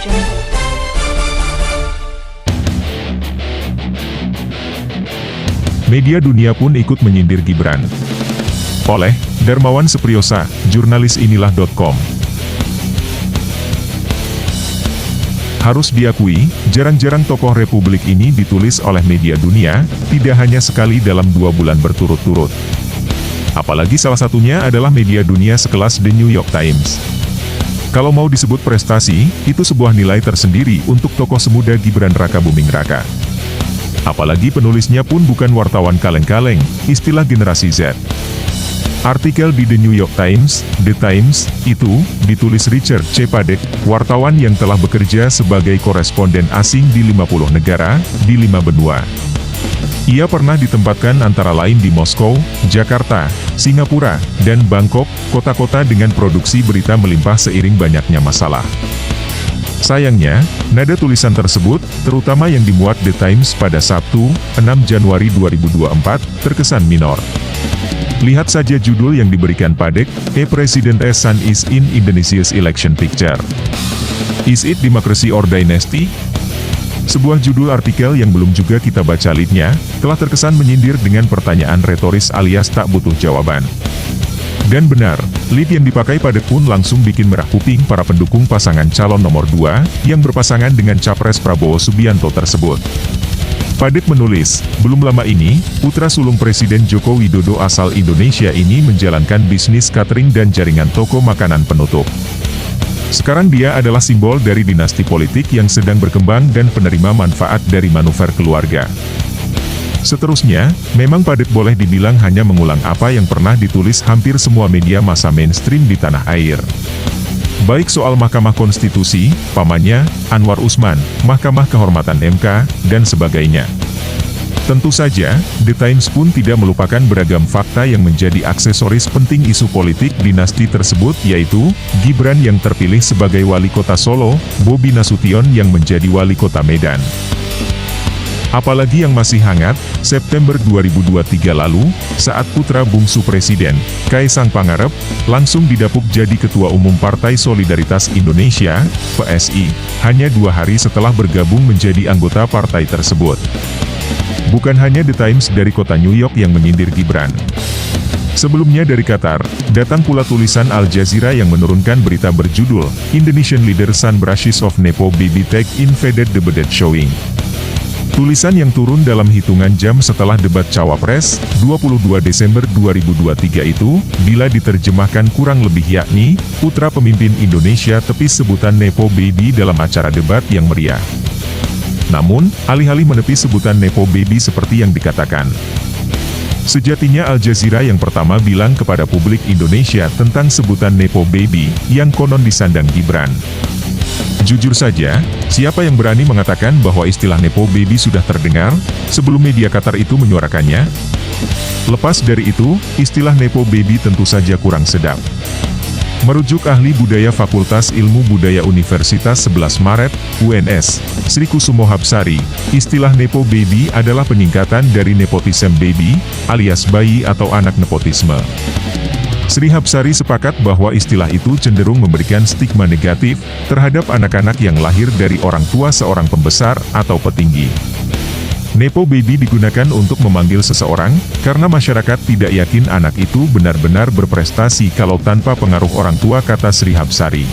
Jungle. Media dunia pun ikut menyindir Gibran. Oleh Darmawan Sepriosa, jurnalis inilah.com. Harus diakui, jarang-jarang tokoh Republik ini ditulis oleh media dunia, tidak hanya sekali dalam 2 bulan berturut-turut. Apalagi salah satunya adalah media dunia sekelas The New York Times. Kalau mau disebut prestasi, itu sebuah nilai tersendiri untuk tokoh semuda Gibran Raka Buming Raka. Apalagi penulisnya pun bukan wartawan kaleng-kaleng, istilah generasi Z. Artikel di The New York Times, The Times, itu, ditulis Richard C. Padek, wartawan yang telah bekerja sebagai koresponden asing di 50 negara, di 5 benua. Ia pernah ditempatkan antara lain di Moskow, Jakarta, Singapura, dan Bangkok, kota-kota dengan produksi berita melimpah seiring banyaknya masalah. Sayangnya, nada tulisan tersebut, terutama yang dimuat The Times pada Sabtu, 6 Januari 2024, terkesan minor. Lihat saja judul yang diberikan Padek, A President's Son is in Indonesia's Election Picture. Is it democracy or dynasty? Sebuah judul artikel yang belum juga kita baca leadnya, telah terkesan menyindir dengan pertanyaan retoris alias tak butuh jawaban. Dan benar, lead yang dipakai Padek pun langsung bikin merah kuping para pendukung pasangan calon nomor 2, yang berpasangan dengan Capres Prabowo Subianto tersebut. Padek menulis, belum lama ini, putra sulung Presiden Joko Widodo asal Indonesia ini menjalankan bisnis catering dan jaringan toko makanan penutup. Sekarang dia adalah simbol dari dinasti politik yang sedang berkembang dan penerima manfaat dari manuver keluarga. Seterusnya, memang Padek boleh dibilang hanya mengulang apa yang pernah ditulis hampir semua media massa mainstream di tanah air. Baik soal Mahkamah Konstitusi, pamannya, Anwar Usman, Mahkamah Kehormatan MK, dan sebagainya. Tentu saja, The Times pun tidak melupakan beragam fakta yang menjadi aksesoris penting isu politik dinasti tersebut, yaitu, Gibran yang terpilih sebagai wali kota Solo, Bobi Nasution yang menjadi wali kota Medan. Apalagi yang masih hangat, September 2023 lalu, saat putra bungsu Presiden, Kaisang Pangarep, langsung didapuk jadi Ketua Umum Partai Solidaritas Indonesia, PSI, hanya 2 hari setelah bergabung menjadi anggota partai tersebut. Bukan hanya The Times dari kota New York yang menyindir Gibran. Sebelumnya dari Qatar, datang pula tulisan Al Jazeera yang menurunkan berita berjudul, Indonesian Leader Son Brushes of Nepo Baby Tag Invaded the Debat Showing. Tulisan yang turun dalam hitungan jam setelah debat Cawapres, 22 Desember 2023 itu, bila diterjemahkan kurang lebih yakni, putra pemimpin Indonesia tepis sebutan Nepo Baby dalam acara debat yang meriah. Namun, alih-alih menepis sebutan Nepo Baby seperti yang dikatakan. Sejatinya Al Jazeera yang pertama bilang kepada publik Indonesia tentang sebutan Nepo Baby, yang konon disandang Gibran. Jujur saja, siapa yang berani mengatakan bahwa istilah Nepo Baby sudah terdengar, sebelum media Qatar itu menyuarakannya? Lepas dari itu, istilah Nepo Baby tentu saja kurang sedap. Merujuk ahli budaya Fakultas Ilmu Budaya Universitas 11 Maret, UNS, Sri Kusumo Hapsari, istilah Nepo Baby adalah peningkatan dari nepotism baby, alias bayi atau anak nepotisme. Sri Hapsari sepakat bahwa istilah itu cenderung memberikan stigma negatif terhadap anak-anak yang lahir dari orang tua seorang pembesar atau petinggi. Nepo Baby digunakan untuk memanggil seseorang, karena masyarakat tidak yakin anak itu benar-benar berprestasi kalau tanpa pengaruh orang tua, kata Sri Hapsari.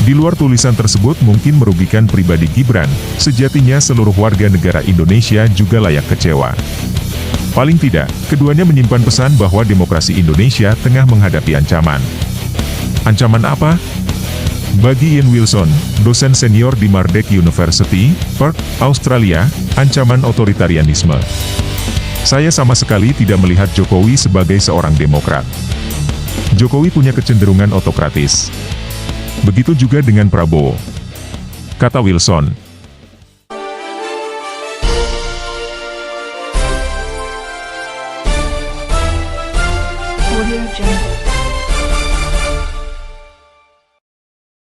Di luar tulisan tersebut mungkin merugikan pribadi Gibran, sejatinya seluruh warga negara Indonesia juga layak kecewa. Paling tidak, keduanya menyimpan pesan bahwa demokrasi Indonesia tengah menghadapi ancaman. Ancaman apa? Bagi Ian Wilson, dosen senior di Marduk University, Perth, Australia, ancaman otoritarianisme. Saya sama sekali tidak melihat Jokowi sebagai seorang demokrat. Jokowi punya kecenderungan otokratis. Begitu juga dengan Prabowo, kata Wilson.